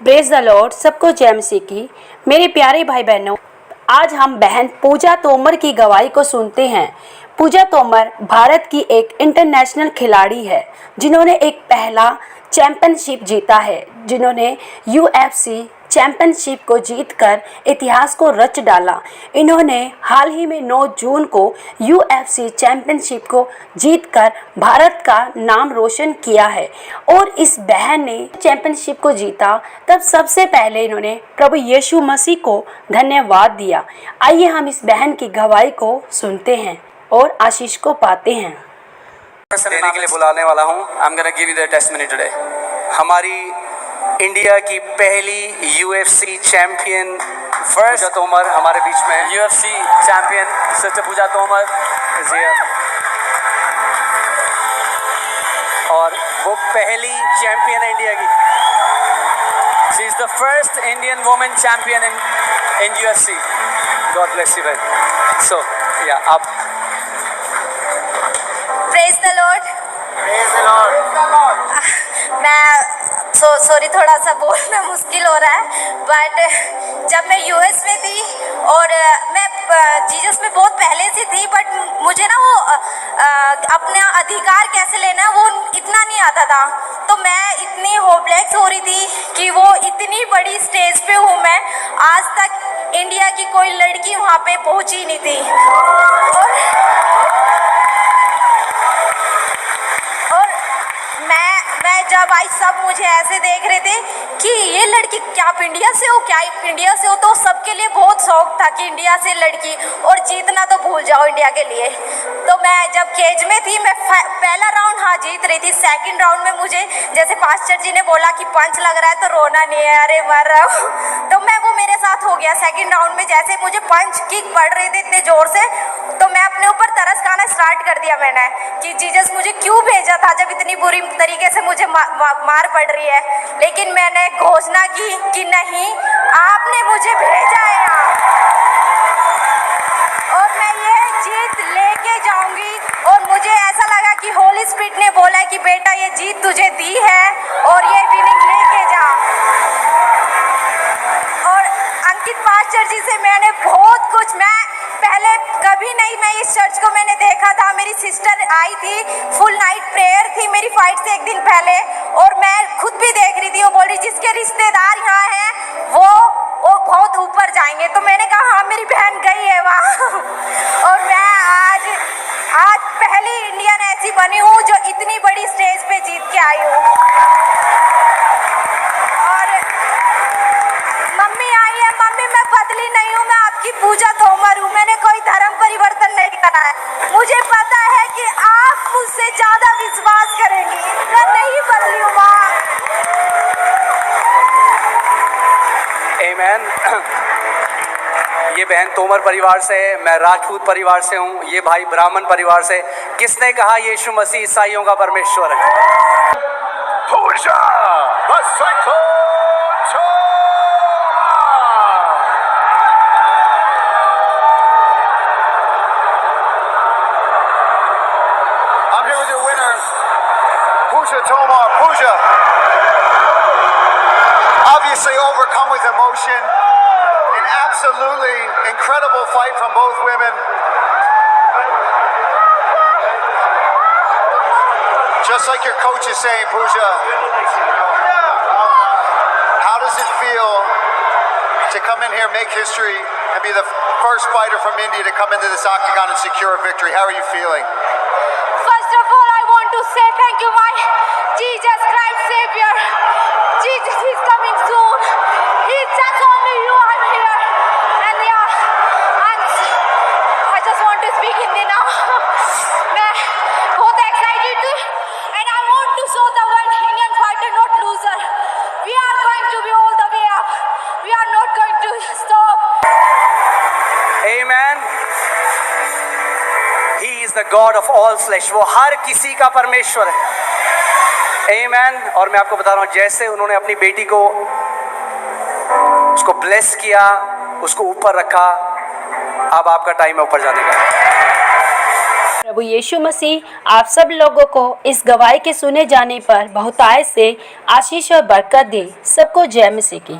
Praise the Lord. सबको जय मसीह की। मेरे प्यारे भाई बहनों, आज हम बहन पूजा तोमर की गवाही को सुनते हैं। पूजा तोमर भारत की एक इंटरनेशनल खिलाड़ी है जिन्होंने एक पहला चैंपियनशिप जीता है, जिन्होंने यूएफसी चैंपियनशिप को जीतकर इतिहास को रच डाला। इन्होंने हाल ही में 9 जून को यूएफसी चैंपियनशिप को जीतकर भारत का नाम रोशन किया है। और इस बहन ने चैंपियनशिप को जीता तब सबसे पहले इन्होंने प्रभु यीशु मसीह को धन्यवाद दिया। आइए हम इस बहन की गवाही को सुनते हैं और आशीष को पाते हैं। देने के लिए बुलाने वाला हूँ। I am gonna give you the testimony today. हमारी इंडिया की पहली यूएफसी चैंपियन पूजा तोमर हमारे बीच में है। UFC champion sister Pooja Tomar is here. और वो पहली चैंपियन है इंडिया की। She is the first Indian women champion in UFC. God bless you भाई। सो या आप praise the Lord. Praise the Lord. मैं सॉरी थोड़ा सा बोलना मुश्किल हो रहा है, बट जब मैं यूएस में थी और मैं जीसस में बहुत पहले से थी, बट मुझे ना वो अपना अधिकार कैसे लेना है वो इतना नहीं आता था। तो मैं इतनी होपलेस हो रही थी कि वो इतनी बड़ी स्टेज पे हूँ मैं। आज तक इंडिया की कोई लड़की वहाँ पे पहुँची नहीं थी। और मैं जब आई सब मुझे ऐसे देख रहे थे कि ये लड़की क्या आप इंडिया से हो, क्या आप इंडिया से हो। तो सबके लिए बहुत शौक था कि इंडिया से लड़की, और जीतना तो भूल जाओ इंडिया के लिए। तो मैं जब केज में थी, मैं पहला राउंड हाँ जीत रही थी। सेकंड राउंड में मुझे जैसे पास्टर जी ने बोला कि पंच लग रहा है तो रोना नहीं है, अरे मर रहा हूँ। तो मैं वो मेरे साथ हो गया। सेकंड राउंड में जैसे मुझे पंच किक पड़ रहे थे इतने जोर से, तो मैं अपने ऊपर तरस खाना स्टार्ट कर दिया मैंने कि जीसस मुझे क्यों भेजा था जब इतनी बुरी तरीके से मुझे मार पड़ रही है। लेकिन मैंने घोषणा की कि नहीं, आपने मुझे भेजा है यहाँ और मैं ये जीत लेके जाऊंगी। और मुझे ऐसा लगा कि होली स्पिरिट ने बोला है कि बेटा ये जीत तुझे दी है और ये विनिंग लेके जा। और अंकित पास्टर जी से मैंने बहुत कुछ, मैं पहले कभी नहीं, मैं इस चर्च को मैंने देखा था। मेरी सिस्टर आई थी, फुल नाइट प्रेयर थी मेरी फाइट से एक दिन पहले, और मैं खुद भी देख रही थी। वो बोल रही जिसके रिश्तेदार यहाँ हैं वो बहुत ऊपर जाएंगे। तो मैंने कहा हाँ मेरी बहन गई है वहाँ। और मैं आज पहली इंडियन ऐसी बनी हूँ जो इतनी बड़ी स्टेज पे जीत के आई हूँ। और मम्मी आई है, मम्मी मैं बदली नहीं हूँ, मैं आपकी पूजा तोमर हूँ। मैंने कोई धर्म परिवर्तन नहीं करा है। मुझे पता है कि आप मुझसे ज्यादा विश्वास करेंगी, मैं नहीं बदली हूँ माँ। आमेन। ये बहन तोमर परिवार से है, मैं राजपूत परिवार से हूँ, ये भाई ब्राह्मण परिवार से। किसने कहा यीशु मसीह ईसाइयों का परमेश्वर है? पूजा I'm here with your winner, Pusha Tomar. Pusha, obviously overcome with emotion. An absolutely incredible fight from both women. Just like your coach is saying, Pusha, how does it feel to come in here, make history, and be the first fighter from India to come into this octagon and secure a victory? How are you feeling? First of all, I want to say thank you, my Jesus Christ Savior. Jesus is coming soon. He's just only you. I'm here, and I just want to speak Hindi now. मैं बहुत excited हूँ, and I want to show the world Indian fighter not loser. We are going to be all the way up. We are not going to stop. Amen. He is the God of all flesh. वो हर किसी का परमेश्वर है। Amen. और मैं आपको बता रहा हूँ, जैसे उन्होंने अपनी बेटी को उसको ब्लेस किया, उसको ऊपर रखा, अब आपका टाइम है ऊपर जाने का। प्रभु यीशु मसीह आप सब लोगों को इस गवाही के सुने जाने पर बहुतायत से आशीष और बरकत दे। सबको जय मसीह की।